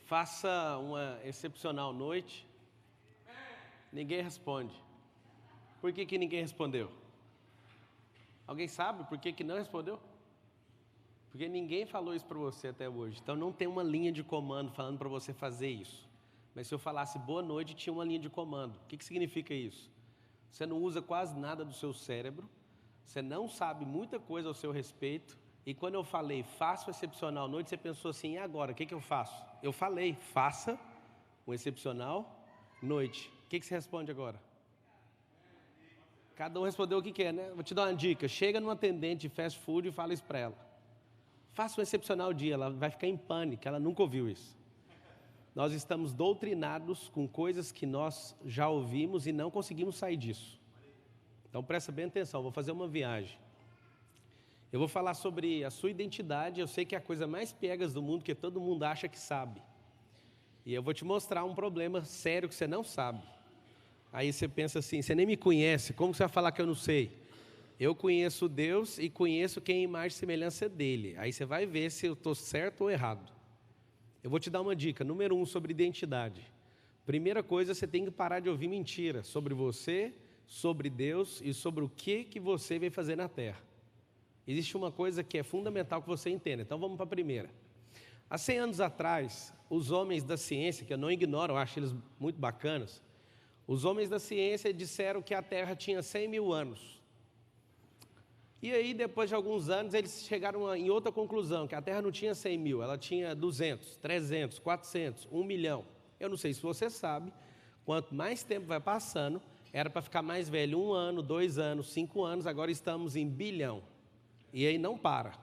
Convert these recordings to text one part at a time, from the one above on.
Faça uma excepcional noite. Ninguém responde. Por que ninguém respondeu? Alguém sabe por que não respondeu? Porque ninguém falou isso para você até hoje. Então não tem uma linha de comando falando para você fazer isso. Mas se eu falasse boa noite, tinha uma linha de comando. O que significa isso? Você não usa quase nada do seu cérebro. Você não sabe muita coisa ao seu respeito. E quando eu falei, faça uma excepcional noite, você pensou assim, e agora, o que eu faço? Eu falei, faça uma excepcional noite. O que você responde agora? Cada um respondeu o que quer, né? Vou te dar uma dica. Chega numa atendente de fast food e fala isso para ela. Faça um excepcional dia, ela vai ficar em pânico, ela nunca ouviu isso. Nós estamos doutrinados com coisas que nós já ouvimos e não conseguimos sair disso. Então presta bem atenção, vou fazer uma viagem. Eu vou falar sobre a sua identidade, eu sei que é a coisa mais piegas do mundo, que todo mundo acha que sabe. E eu vou te mostrar um problema sério que você não sabe. Aí você pensa assim, você nem me conhece, como você vai falar que eu não sei? Eu conheço Deus e conheço quem é imagem e semelhança dele. Aí você vai ver se eu estou certo ou errado. Eu vou te dar uma dica, número 1, sobre identidade. Primeira coisa, você tem que parar de ouvir mentira sobre você, sobre Deus e sobre o que você veio fazer na terra. Existe uma coisa que é fundamental que você entenda. Então vamos para a primeira. Há 100 anos atrás, os homens da ciência, que eu não ignoro, eu acho eles muito bacanas, os homens da ciência disseram que a Terra tinha 100 mil anos. E aí, depois de alguns anos, eles chegaram em outra conclusão, que a Terra não tinha 100 mil, ela tinha 200, 300, 400, 1 milhão. Eu não sei se você sabe, quanto mais tempo vai passando, era para ficar mais velho 1 ano, 2 anos, 5 anos, agora estamos em bilhão. E aí não para.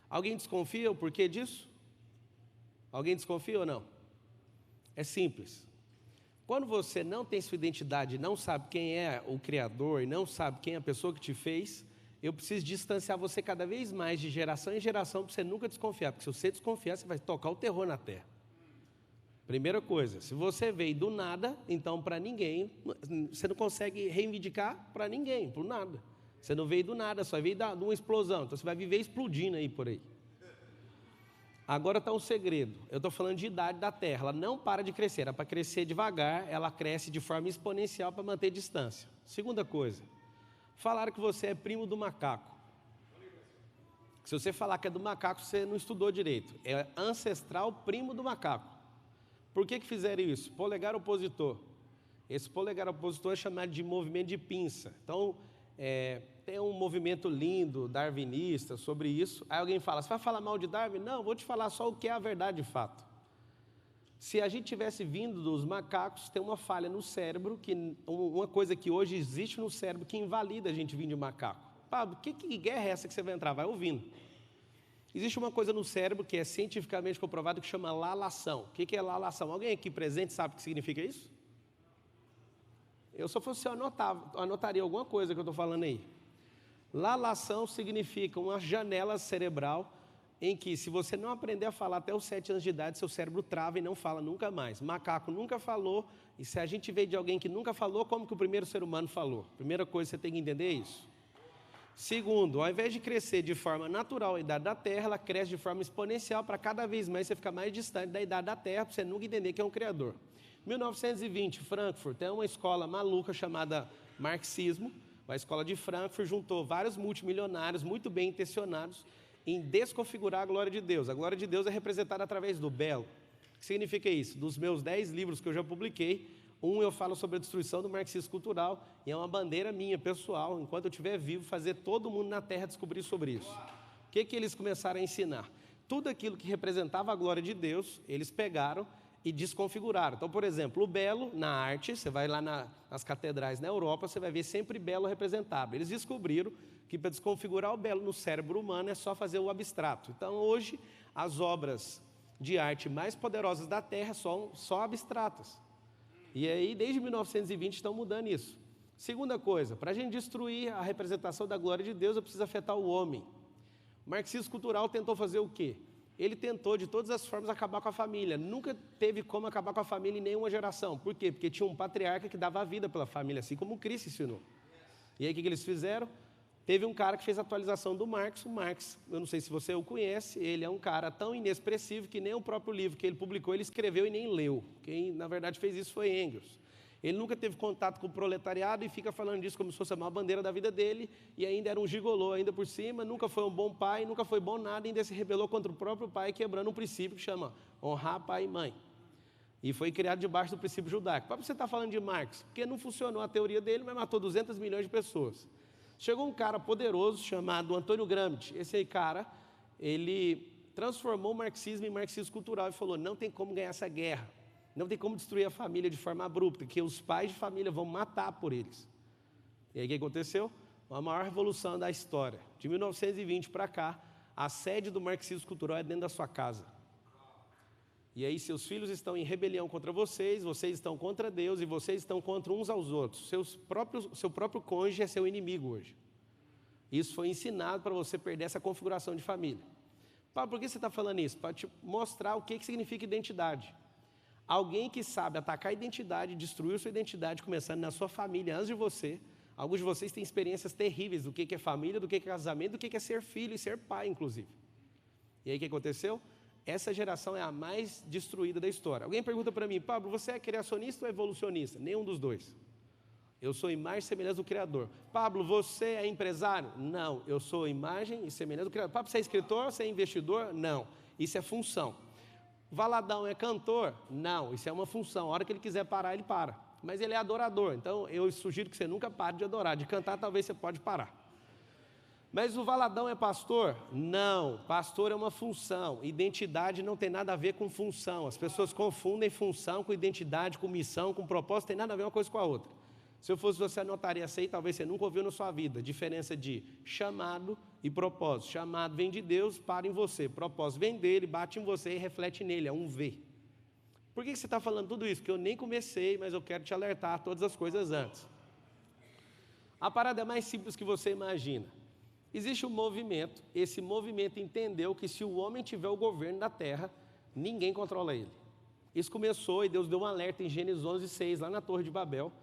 Alguém desconfia o porquê disso? Alguém desconfia ou não? É simples. Quando você não tem sua identidade, não sabe quem é o Criador e não sabe quem é a pessoa que te fez, eu preciso distanciar você cada vez mais de geração em geração para você nunca desconfiar. Porque se você desconfiar, você vai tocar o terror na terra. Primeira coisa, se você veio do nada, então para ninguém, você não consegue reivindicar para ninguém, por nada. Você não veio do nada, só veio de uma explosão. Então você vai viver explodindo aí por aí. Agora está um segredo. Eu estou falando de idade da Terra. Ela não para de crescer. Era para crescer devagar, ela cresce de forma exponencial para manter distância. Segunda coisa. Falaram que você é primo do macaco. Se você falar que é do macaco, você não estudou direito. É ancestral primo do macaco. Por que fizeram isso? Polegar opositor. Esse polegar opositor é chamado de movimento de pinça. Então, tem um movimento lindo, darwinista, sobre isso. Aí alguém fala, você vai falar mal de Darwin? Não, vou te falar só o que é a verdade de fato. Se a gente tivesse vindo dos macacos, tem uma falha no cérebro, uma coisa que hoje existe no cérebro que invalida a gente vir de macaco. Pablo, que guerra é essa que você vai entrar? Vai ouvindo. Existe uma coisa no cérebro que é cientificamente comprovado que chama lalação. O que é lalação? Alguém aqui presente sabe o que significa isso? Eu, se eu fosse, anotaria alguma coisa que eu estou falando aí. Lalação significa uma janela cerebral em que, se você não aprender a falar até os 7 anos de idade, seu cérebro trava e não fala nunca mais. Macaco nunca falou, e se a gente veio de alguém que nunca falou, como que o primeiro ser humano falou? Primeira coisa, você tem que entender isso. Segundo, ao invés de crescer de forma natural a idade da Terra, ela cresce de forma exponencial para cada vez mais você ficar mais distante da idade da Terra, para você nunca entender que é um Criador. 1920, Frankfurt, tem uma escola maluca chamada marxismo. A escola de Frankfurt juntou vários multimilionários muito bem intencionados em desconfigurar a glória de Deus. A glória de Deus é representada através do belo. O que significa isso? Dos meus 10 livros que eu já publiquei, eu falo sobre a destruição do marxismo cultural, e é uma bandeira minha, pessoal, enquanto eu estiver vivo, fazer todo mundo na Terra descobrir sobre isso. O que eles começaram a ensinar? Tudo aquilo que representava a glória de Deus, eles pegaram e desconfiguraram. Então, por exemplo, o belo na arte, você vai lá nas catedrais na Europa, você vai ver sempre belo representado. Eles descobriram que para desconfigurar o belo no cérebro humano é só fazer o abstrato. Então, hoje, as obras de arte mais poderosas da Terra são só abstratas. E aí, desde 1920, estão mudando isso. Segunda coisa, para a gente destruir a representação da glória de Deus, eu preciso afetar o homem. O marxismo cultural tentou fazer o quê? Ele tentou, de todas as formas, acabar com a família. Nunca teve como acabar com a família em nenhuma geração. Por quê? Porque tinha um patriarca que dava a vida pela família, assim como o Cristo ensinou. E aí, o que eles fizeram? Teve um cara que fez a atualização do Marx. O Marx, eu não sei se você o conhece, ele é um cara tão inexpressivo que nem o próprio livro que ele publicou, ele escreveu e nem leu. Quem, na verdade, fez isso foi Engels. Ele nunca teve contato com o proletariado e fica falando disso como se fosse a maior bandeira da vida dele, e ainda era um gigolô ainda por cima, nunca foi um bom pai, nunca foi bom nada, ainda se rebelou contra o próprio pai, quebrando um princípio que chama honrar pai e mãe. E foi criado debaixo do princípio judaico. Para você estar falando de Marx, porque não funcionou a teoria dele, mas matou 200 milhões de pessoas. Chegou um cara poderoso chamado Antônio Gramsci. Esse aí, cara, ele transformou o marxismo em marxismo cultural e falou, não tem como ganhar essa guerra, não tem como destruir a família de forma abrupta, que os pais de família vão matar por eles. E aí o que aconteceu? A maior revolução da história. De 1920 para cá, a sede do marxismo cultural é dentro da sua casa. E aí seus filhos estão em rebelião contra vocês estão contra Deus e vocês estão contra uns aos outros. Seu próprio cônjuge é seu inimigo hoje. Isso foi ensinado para você perder essa configuração de família. Paulo, por que você está falando isso? Para te mostrar o que significa identidade. Alguém que sabe atacar a identidade, destruir sua identidade, começando na sua família, antes de você. Alguns de vocês têm experiências terríveis do que é família, do que é casamento, do que é ser filho e ser pai, inclusive. E aí o que aconteceu? Essa geração é a mais destruída da história. Alguém pergunta para mim, Pablo, você é criacionista ou evolucionista? Nenhum dos dois. Eu sou imagem e semelhança do Criador. Pablo, você é empresário? Não, eu sou imagem e semelhança do Criador. Pablo, você é escritor? Você é investidor? Não, isso é função. Valadão é cantor? Não, isso é uma função. A hora que ele quiser parar, ele para. Mas ele é adorador, então eu sugiro que você nunca pare de adorar. De cantar, talvez você pode parar. Mas o Valadão é pastor? Não, pastor é uma função. Identidade não tem nada a ver com função. As pessoas confundem função com identidade, com missão, com propósito, tem nada a ver uma coisa com a outra. Se eu fosse você, anotaria essa aí, talvez você nunca ouviu na sua vida. Diferença de chamado e propósito. Chamado vem de Deus, para em você. Propósito vem dele, bate em você e reflete nele, é um V. Por que você está falando tudo isso? Porque eu nem comecei, mas eu quero te alertar a todas as coisas antes. A parada é mais simples que você imagina. Existe um movimento, esse movimento entendeu que se o homem tiver o governo da terra, ninguém controla ele. Isso começou e Deus deu um alerta em Gênesis 11:6, lá na Torre de Babel.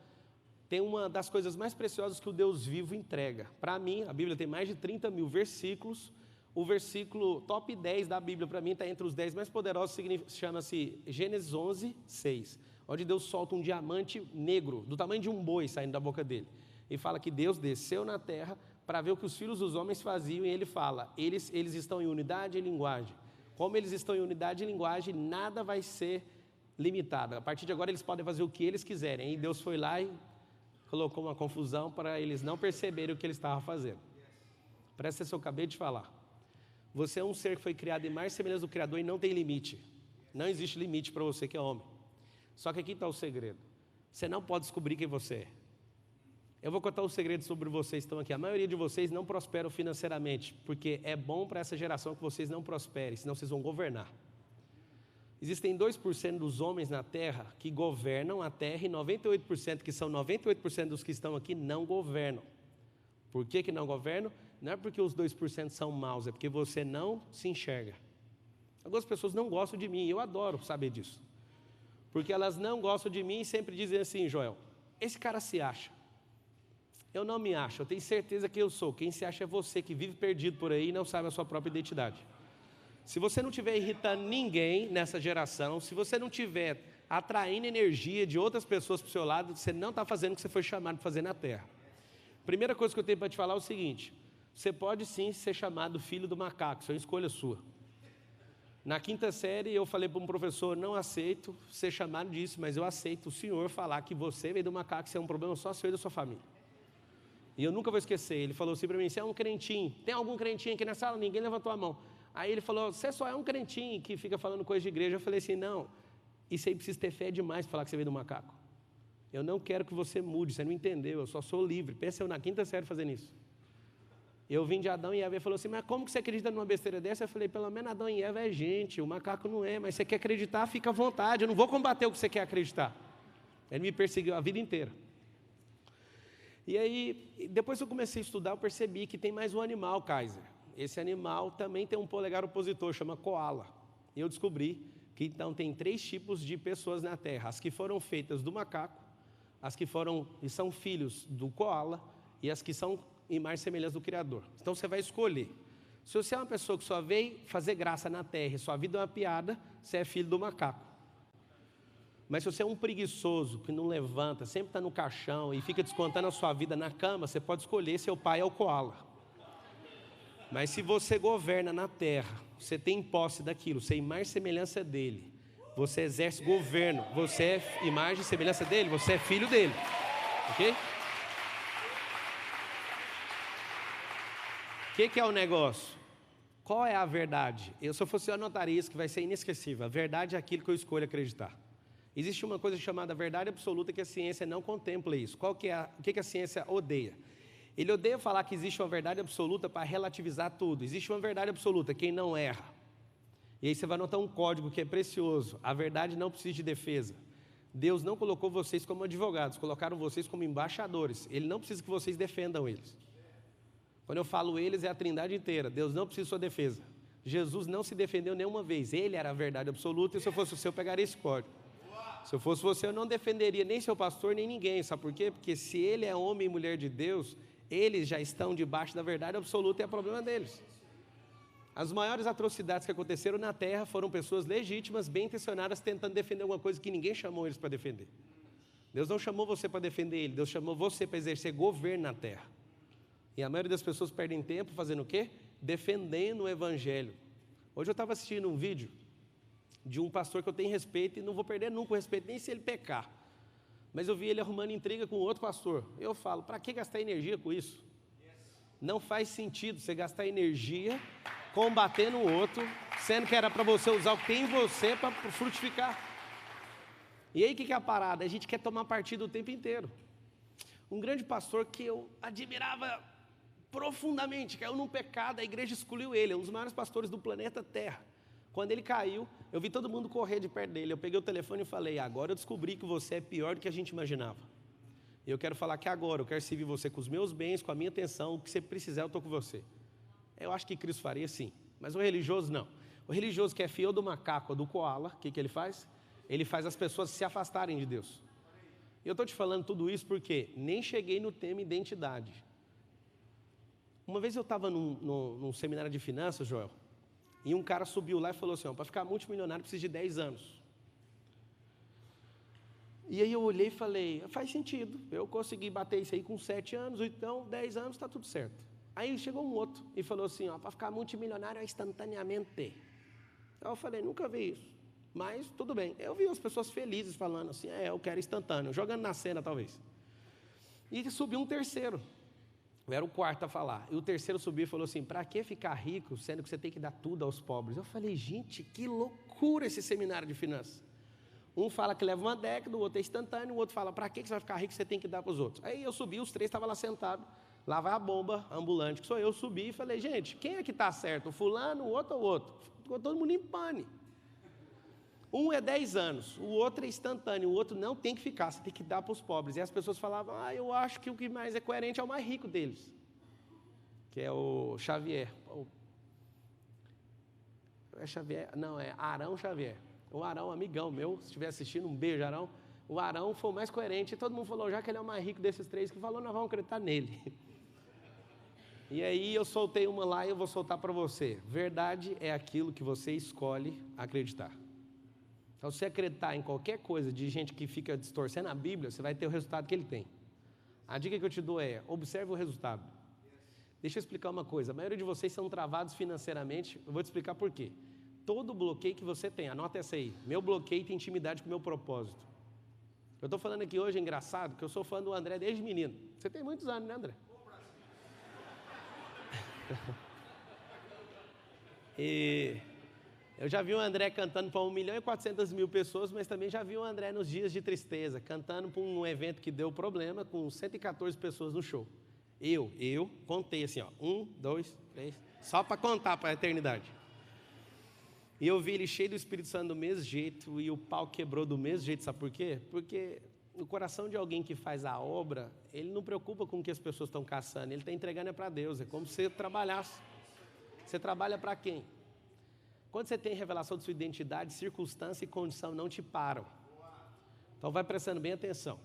Tem uma das coisas mais preciosas que o Deus vivo entrega. Para mim, a Bíblia tem mais de 30 mil versículos. O versículo top 10 da Bíblia, para mim, está entre os 10 mais poderosos, chama-se Gênesis 11:6, onde Deus solta um diamante negro, do tamanho de um boi, saindo da boca dele. E fala que Deus desceu na terra para ver o que os filhos dos homens faziam, e ele fala, eles estão em unidade e linguagem. Como eles estão em unidade e linguagem, nada vai ser limitado. A partir de agora, eles podem fazer o que eles quiserem. E Deus foi lá e colocou uma confusão para eles não perceberem o que ele estava fazendo. Presta atenção, eu acabei de falar. Você é um ser que foi criado em imagem e semelhança do Criador e não tem limite. Não existe limite para você que é homem. Só que aqui está o segredo. Você não pode descobrir quem você é. Eu vou contar um segredo sobre vocês que estão aqui. A maioria de vocês não prosperam financeiramente, porque é bom para essa geração que vocês não prosperem, senão vocês vão governar. Existem 2% dos homens na Terra que governam a Terra e 98%, que são 98% dos que estão aqui, não governam. Por que não governam? Não é porque os 2% são maus, é porque você não se enxerga. Algumas pessoas não gostam de mim, eu adoro saber disso. Porque elas não gostam de mim e sempre dizem assim, Joel, esse cara se acha. Eu não me acho, eu tenho certeza que eu sou. Quem se acha é você, que vive perdido por aí e não sabe a sua própria identidade. Se você não estiver irritando ninguém nessa geração, se você não estiver atraindo energia de outras pessoas para o seu lado, você não está fazendo o que você foi chamado para fazer na Terra. Primeira coisa que eu tenho para te falar é o seguinte, você pode sim ser chamado filho do macaco, isso é uma escolha sua. Na 5ª série eu falei para um professor, não aceito ser chamado disso, mas eu aceito o senhor falar que você veio do macaco, isso é um problema só seu e da sua família. E eu nunca vou esquecer, ele falou assim para mim, você é um crentinho, tem algum crentinho aqui na sala? Ninguém levantou a mão. Aí ele falou, você só é um crentinho que fica falando coisa de igreja. Eu falei assim, não, isso aí precisa ter fé demais para falar que você veio do macaco. Eu não quero que você mude, você não entendeu, eu só sou livre. Pensa eu na 5ª série fazendo isso. Eu vim de Adão e Eva e falou assim, mas como que você acredita numa besteira dessa? Eu falei, pelo menos Adão e Eva é gente, o macaco não é, mas você quer acreditar, fica à vontade, eu não vou combater o que você quer acreditar. Ele me perseguiu a vida inteira. E aí, depois que eu comecei a estudar, eu percebi que tem mais um animal, Kaiser. Esse animal também tem um polegar opositor, chama koala. E eu descobri que então tem 3 tipos de pessoas na Terra. As que foram feitas do macaco, as que são filhos do koala e as que são imagem e semelhança do Criador. Então você vai escolher. Se você é uma pessoa que só veio fazer graça na terra e sua vida é uma piada, você é filho do macaco. Mas se você é um preguiçoso, que não levanta, sempre está no caixão e fica descontando a sua vida na cama, você pode escolher, seu pai é o koala. Mas se você governa na terra, você tem posse daquilo, você é imagem e semelhança dele, você exerce governo, você é imagem e semelhança dele, você é filho dele. Ok? O que é o negócio? Qual é a verdade? Se eu fosse, eu anotaria isso, que vai ser inesquecível. A verdade é aquilo que eu escolho acreditar. Existe uma coisa chamada verdade absoluta que a ciência não contempla isso. O que a ciência odeia? Ele odeia falar que existe uma verdade absoluta para relativizar tudo. Existe uma verdade absoluta, quem não erra. E aí você vai notar um código que é precioso. A verdade não precisa de defesa. Deus não colocou vocês como advogados, colocaram vocês como embaixadores. Ele não precisa que vocês defendam eles. Quando eu falo eles, é a trindade inteira. Deus não precisa de sua defesa. Jesus não se defendeu nenhuma vez. Ele era a verdade absoluta e se eu fosse você, eu pegaria esse código. Se eu fosse você, eu não defenderia nem seu pastor, nem ninguém. Sabe por quê? Porque se ele é homem e mulher de Deus, eles já estão debaixo da verdade absoluta e é problema deles. As maiores atrocidades que aconteceram na terra foram pessoas legítimas, bem intencionadas, tentando defender alguma coisa que ninguém chamou eles para defender. Deus não chamou você para defender ele, Deus chamou você para exercer governo na terra. E a maioria das pessoas perdem tempo fazendo o quê? Defendendo o evangelho. Hoje eu estava assistindo um vídeo de um pastor que eu tenho respeito e não vou perder nunca o respeito, nem se ele pecar. Mas eu vi ele arrumando intriga com outro pastor. Eu falo, para que gastar energia com isso? Não faz sentido você gastar energia combatendo o outro, sendo que era para você usar o que tem em você para frutificar. E aí o que é a parada? A gente quer tomar partido o tempo inteiro. Um grande pastor que eu admirava profundamente, caiu num pecado, a igreja excluiu ele, é um dos maiores pastores do planeta Terra. Quando ele caiu, eu vi todo mundo correr de perto dele, eu peguei o telefone e falei, agora eu descobri que você é pior do que a gente imaginava. E eu quero falar que agora, eu quero servir você com os meus bens, com a minha atenção, o que você precisar eu estou com você. Eu acho que Cristo faria sim, mas o religioso não. O religioso que é fiel do macaco ou do koala, o que ele faz? Ele faz as pessoas se afastarem de Deus. E eu estou te falando tudo isso porque nem cheguei no tema identidade. Uma vez eu estava num seminário de finanças, Joel, e um cara subiu lá e falou assim, para ficar multimilionário precisa de 10 anos. E aí eu olhei e falei, faz sentido, eu consegui bater isso aí com 7 anos, então 10 anos está tudo certo. Aí chegou um outro e falou assim, para ficar multimilionário é instantaneamente. Eu falei, nunca vi isso, mas tudo bem. Eu vi as pessoas felizes falando assim, eu quero instantâneo, jogando na cena talvez. E subiu um terceiro, eu era o quarto a falar, e o terceiro subiu e falou assim, para que ficar rico, sendo que você tem que dar tudo aos pobres? Eu falei, gente, que loucura esse seminário de finanças. Um fala que leva uma década, o outro é instantâneo, o outro fala, para que você vai ficar rico, você tem que dar para os outros? Aí eu subi, os três estavam lá sentados, lá vai a bomba ambulante, que sou eu, subi e falei, gente, quem é que está certo, o fulano, o outro ou o outro? Ficou todo mundo em pane. Um é 10 anos, o outro é instantâneo, o outro não tem que ficar, você tem que dar para os pobres. E as pessoas falavam, eu acho que o que mais é coerente é o mais rico deles, que é o Xavier. É Xavier? Não, é Arão Xavier. O Arão, amigão meu, se estiver assistindo, um beijo, Arão. O Arão foi o mais coerente, e todo mundo falou, já que ele é o mais rico desses três, que falou, nós vamos acreditar nele. E aí eu soltei uma lá e eu vou soltar para você. Verdade é aquilo que você escolhe acreditar. Então, se você acreditar em qualquer coisa de gente que fica distorcendo a Bíblia, você vai ter o resultado que ele tem. A dica que eu te dou é, observe o resultado. Deixa eu explicar uma coisa, a maioria de vocês são travados financeiramente, eu vou te explicar por quê. Todo bloqueio que você tem, anota essa aí, meu bloqueio tem intimidade com o meu propósito. Eu estou falando aqui hoje, é engraçado, que eu sou fã do André desde menino. Você tem muitos anos, né, André? E eu já vi o André cantando para 1.400.000 pessoas, mas também já vi o André nos dias de tristeza, cantando para um evento que deu problema, com 114 pessoas no show. Eu contei assim, 1, 2, 3, só para contar para a eternidade. E eu vi ele cheio do Espírito Santo do mesmo jeito, e o pau quebrou do mesmo jeito, sabe por quê? Porque no coração de alguém que faz a obra, ele não preocupa com o que as pessoas estão caçando, ele está entregando para Deus, é como se você trabalhasse. Você trabalha para quem? Quando você tem revelação de sua identidade, circunstância e condição não te param. Então vai prestando bem atenção.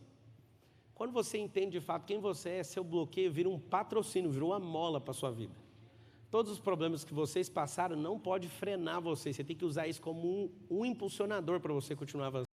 Quando você entende de fato quem você é, seu bloqueio vira um patrocínio, vira uma mola para a sua vida. Todos os problemas que vocês passaram não pode frenar você. Você tem que usar isso como um impulsionador para você continuar avançando.